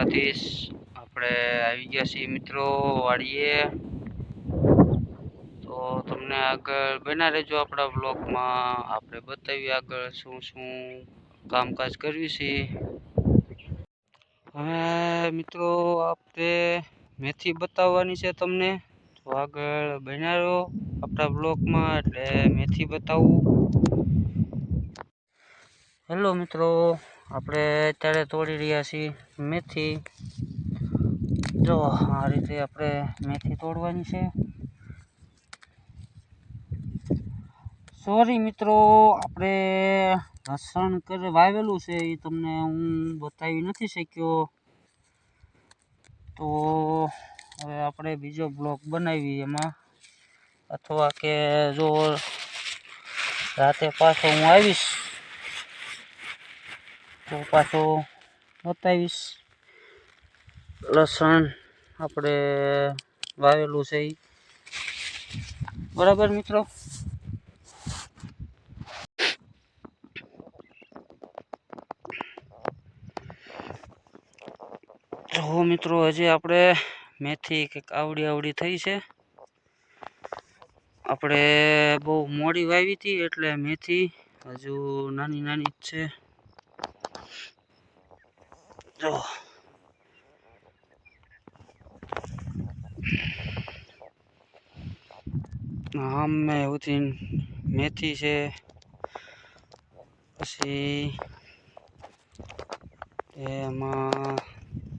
દ્વારકાધીશ આપણે આવી ગયા છીએ મિત્રો વાડીએ। તો તમને આગળ બના રહેજો આપણા બ્લોગમાં। આપણે બતાવીએ આગળ શું શું કામકાજ કર્યું છે। હવે મિત્રો આપણે મેથી બતાવવાની છે તમને, તો આગળ બના રહો આપણા બ્લોગમાં એટલે મેથી બતાવું। હેલો મિત્રો, આપણે અત્યારે તોડી રહ્યા છીએ મેથી। જો આ રીતે આપણે મેથી તોડવાની છે। સોરી મિત્રો, આપણે લસણ વાવેલું છે એ તમને હું બતાવી નથી શક્યો, તો હવે આપણે બીજો બ્લોગ બનાવી એમાં, અથવા કે જો રાતે પાછો હું આવીશ તો પાછો બતાવીશ લસણ આપણે વાવેલું છે એ, બરાબર મિત્રો। જો મિત્રો હજી આપણે મેથી કંઈક આવડી થઈ છે। આપણે બહુ મોડી વાવી હતી એટલે મેથી હજુ નાની જ છે। જો આમે ઉઠીને મેથી છે, પછી એમાં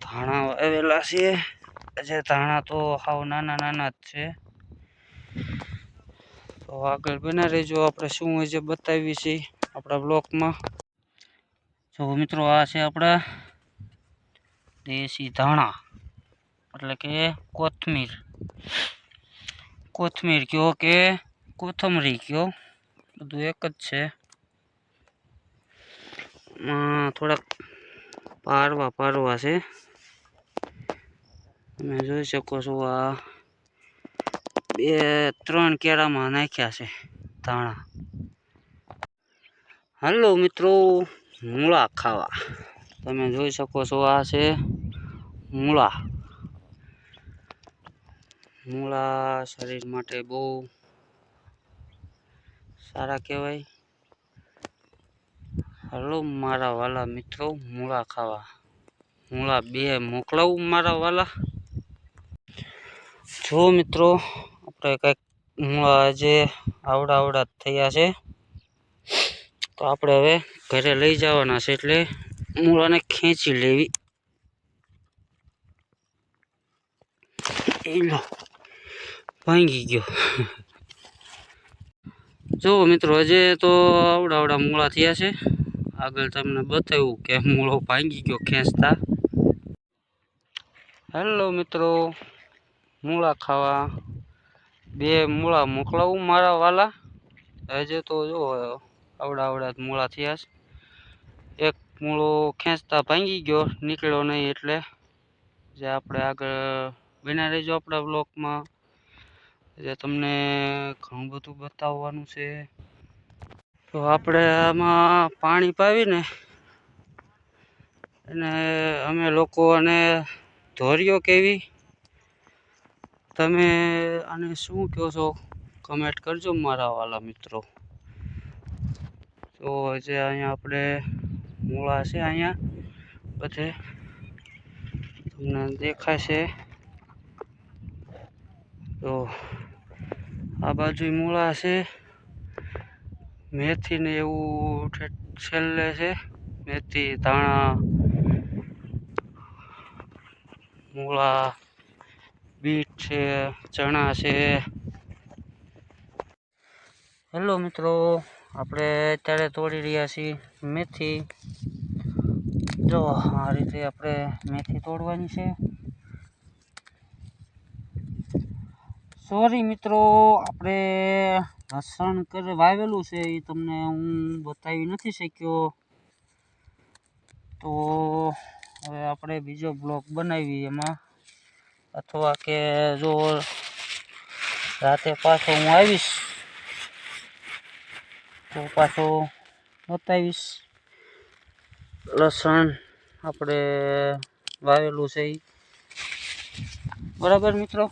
ધાણા વાવેલા છે। જે ધાણા તો હાવ નાના જ છે। તો આગળ બના રહેજો, આપણે શું હશે બતાવી છે આપણા બ્લોકમાં। જો મિત્રો આ છે આપણા દેશી ધાણા, એટલે કે કોથમીર કયો કે કોથમરી કયો, બધું એક જ છે। થોડાક પારવા છે, તમે જોઈ શકો છો। આ 2-3 કેરામાં નાખ્યા છે ધાણા। હાલો મિત્રો, મૂળા ખાવા, તમે જોઈ શકો છો આ છે મૂળા શરીર માટે બહુ સારા કહેવાય। હાલો મારા વાલા મિત્રો, મૂળા ખાવા, મૂળા 2 મોકલાવું મારા વાલા। જો મિત્રો આપણે કંઈક મૂળા જે આવડા થયા છે, તો આપણે હવે ઘરે લઈ જવાના છે, એટલે મૂળાને ખેંચી લેવી। એલો ભાંગી ગયો। જો મિત્રો હજી તો આવડા મૂળા થયા છે, આગળ તમને બતાવ્યું કે મૂળો ભાંગી ગયો ખેંચતા। હેલો મિત્રો, મૂળા ખાવા 2 મૂળા મોકલાવું મારા વાલા। હજી તો જો આવડા મૂળા થયા છે, એક મૂળો ખેંચતા ભાંગી ગયો, નીકળ્યો નહીં, એટલે જે આપણે આગળ બના રહેજો આપણા બ્લોકમાં, જે તમને ઘણું બધું બતાવવાનું છે। તો આપણે આમાં પાણી પાવીને અને અમે લોકો અને ધોરીઓ કેવી, તમે આને શું કહો છો કમેન્ટ કરજો મારા વાલા મિત્રો। તો જે અહીંયા આપણે મૂળા છે, અહીંયા બધે તમને દેખાશે। તો આ બાજુ મૂળા છે, મેથી ને એવું છેલ્લે છે, મેથી ધાણા મૂળા બીટ છે, ચણા છે। હેલો મિત્રો, આપણે અત્યારે તોડી રહ્યા છીએ મેથી। જો આ રીતે આપણે મેથી તોડવાની છે। સોરી મિત્રો, આપણે લસણ વાવેલું છે એ તમને હું બતાવી નથી શક્યો, તો હવે આપણે બીજો બ્લોગ બનાવી એમાં, અથવા કે જો રાતે પાછો હું આવીશ તો પાછો બતાવીશ લસણ આપણે વાવેલું છે ઈ. બરાબર મિત્રો.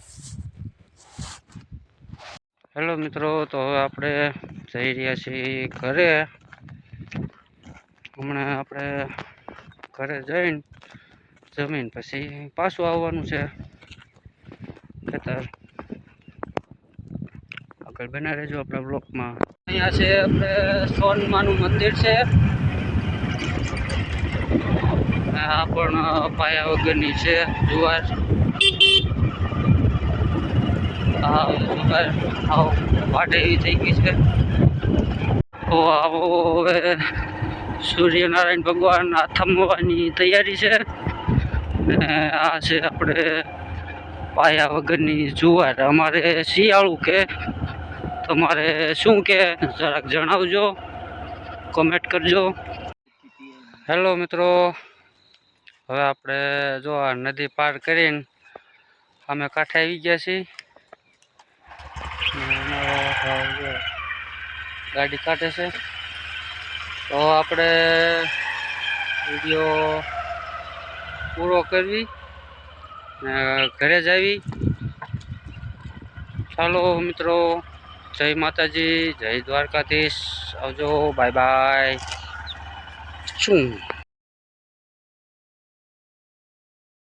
હેલો મિત્રો, તો હવે આપણે જઈ રહ્યા છીએ ઘરે. હમણાં આપણે ઘરે જઈને જમીન પછી પાછું આવવાનું છે ખેતર. આગળ બના રહેજો આપણા બ્લોકમાં. અહીંયા છે આપણે સોનમાનું મંદિર છે. આ પણ પાયા વગરની છે જુવાર. હા જુવાર વાટે એવી થઈ ગઈ છે. તો આવો હવે સૂર્યનારાયણ ભગવાન આથમવાની તૈયારી છે. અને આ છે આપણે પાયા વગરની જુવાર. અમારે શિયાળું કે તમારે શું કે જરાક જણાવજો, કોમેન્ટ કરજો. હેલો મિત્રો, હવે આપણે જો આ નદી પાર કરીને અમે કાંઠે આવી ગયા છીએ. ગાડી કાઢે છે તો આપણે વિડીયો પૂરો કરવી ઘરે જ આવી. ચાલો મિત્રો, જય માતાજી, જય દ્વારકાધીશ. આવજો, બાય બાય. શું